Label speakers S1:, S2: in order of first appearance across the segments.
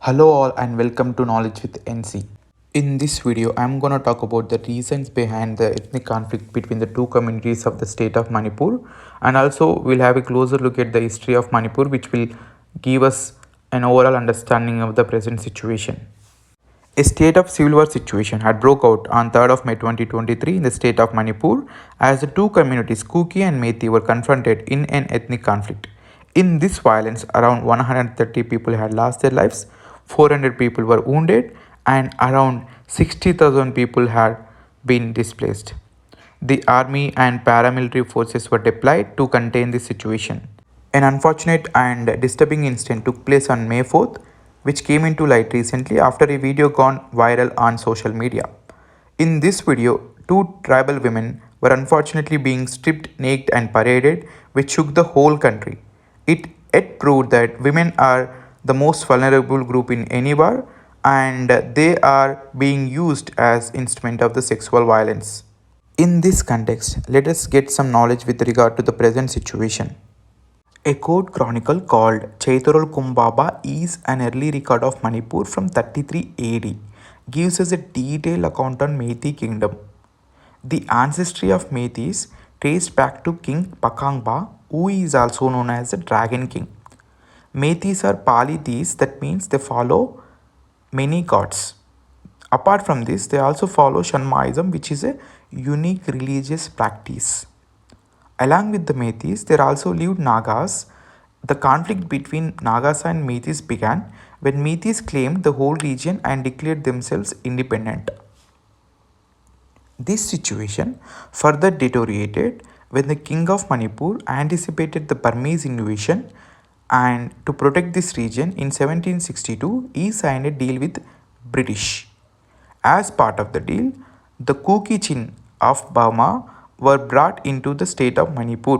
S1: Hello all and welcome to Knowledge with NC. In this video, I'm going to talk about the reasons behind the ethnic conflict between the two communities of the state of Manipur, and also we'll have a closer look at the history of Manipur, which will give us an overall understanding of the present situation. A state of civil war situation had broke out on 3rd of May 2023 in the state of Manipur as the two communities Kuki and Meitei were confronted in an ethnic conflict. In this violence, around 130 people had lost their lives, 400 people were wounded, and around 60,000 people had been displaced. The army and paramilitary forces were deployed to contain the situation. An unfortunate and disturbing incident took place on May 4th, which came into light recently after a video gone viral on social media. In this video, two tribal women were unfortunately being stripped naked and paraded, which shook the whole country. It proved that women are the most vulnerable group in any war and they are being used as instrument of the sexual violence. In this context, let us get some knowledge with regard to the present situation. A court chronicle called Chaitorol Kumbaba is an early record of Manipur from 33 AD, gives us a detailed account on Meitei kingdom. The ancestry of Meiteis traced back to King Pakangba, who is also known as the Dragon King. Meiteis are polytheists, that means they follow many gods. Apart from this, they also follow Shanmaism, which is a unique religious practice. Along with the Meiteis, there also lived Nagas. The conflict between Nagas and Meiteis began when Meiteis claimed the whole region and declared themselves independent. This situation further deteriorated when the king of Manipur anticipated the Burmese invasion, and to protect this region in 1762 he signed a deal with British. As part of the deal, the Kuki Chin of Burma were brought into the state of Manipur.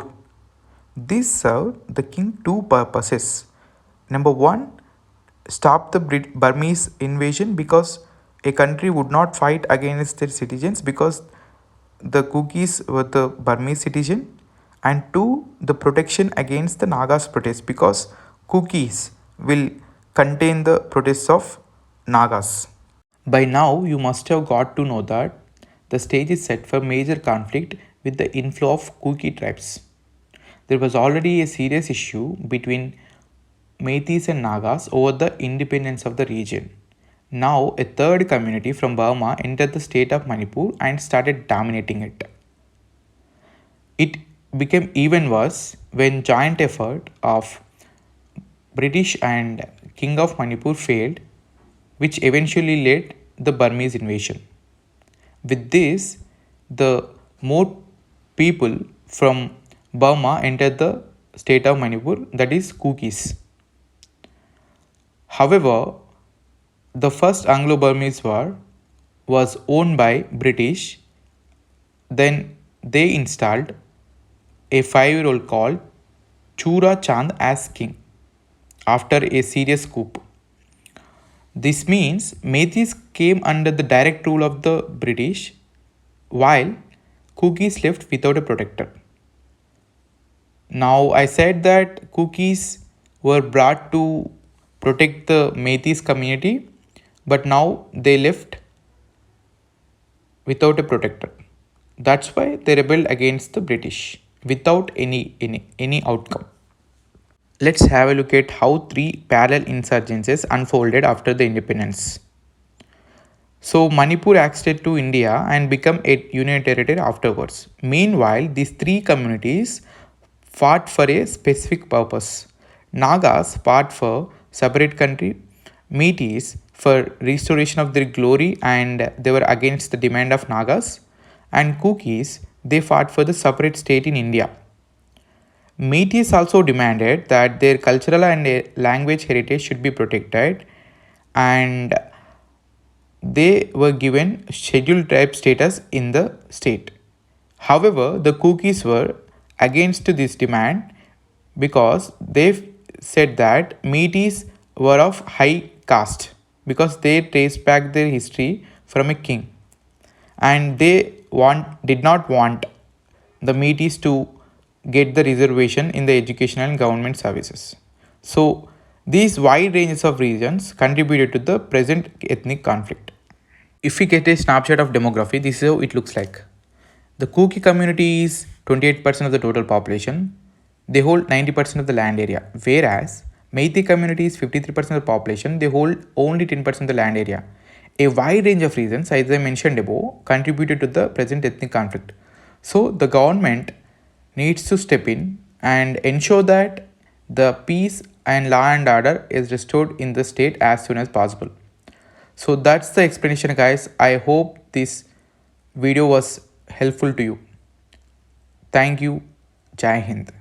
S1: This served the king two purposes. Number one, stop the Burmese invasion, because a country would not fight against their citizens because the Kukis were the Burmese citizen, and two, the protection against the Nagas protest, because Kukis will contain the protests of Nagas. By now, you must have got to know that the stage is set for major conflict with the inflow of Kuki tribes. There was already a serious issue between Meiteis and Nagas over the independence of the region. Now, a third community from Burma entered the state of Manipur and started dominating it. It became even worse when joint effort of British and King of Manipur failed, which eventually led the Burmese invasion. With this, the more people from Burma entered the state of Manipur, that is Kukis. However, the first Anglo-Burmese war was owned by British. Then they installed a 5-year-old called Chura Chand as king after a serious coup. This means Meiteis came under the direct rule of the British, while Kukis left without a protector. Now, I said that Kukis were brought to protect the Meiteis community, but now they left without a protector. That's why they rebelled against the British without any outcome. Let's have a look at how three parallel insurgencies unfolded after the independence. So Manipur acceded to India and became a union territory afterwards. Meanwhile, these three communities fought for a specific purpose. Nagas fought for separate country, Meiteis for restoration of their glory and they were against the demand of Nagas, and Kukis, they fought for the separate state in India. Meiteis also demanded that their cultural and language heritage should be protected, and they were given scheduled tribe status in the state. However, the Kukis were against this demand because they said that Meiteis were of high caste, because they trace back their history from a king, and they did not want the Meiteis to get the reservation in the educational and government services. So These wide ranges of reasons contributed to the present ethnic conflict. If we get a snapshot of demography, this is how it looks like. The Kuki community is 28% of the total population. They hold 90% of the land area, whereas Meitei community is 53% of the population. They hold only 10% of the land area. A wide range of reasons, as I mentioned above, contributed to the present ethnic conflict. So the government needs to step in and ensure that the peace and law and order is restored in the state as soon as possible. So that's the explanation, guys. I hope this video was helpful to you. Thank you. Jai Hind.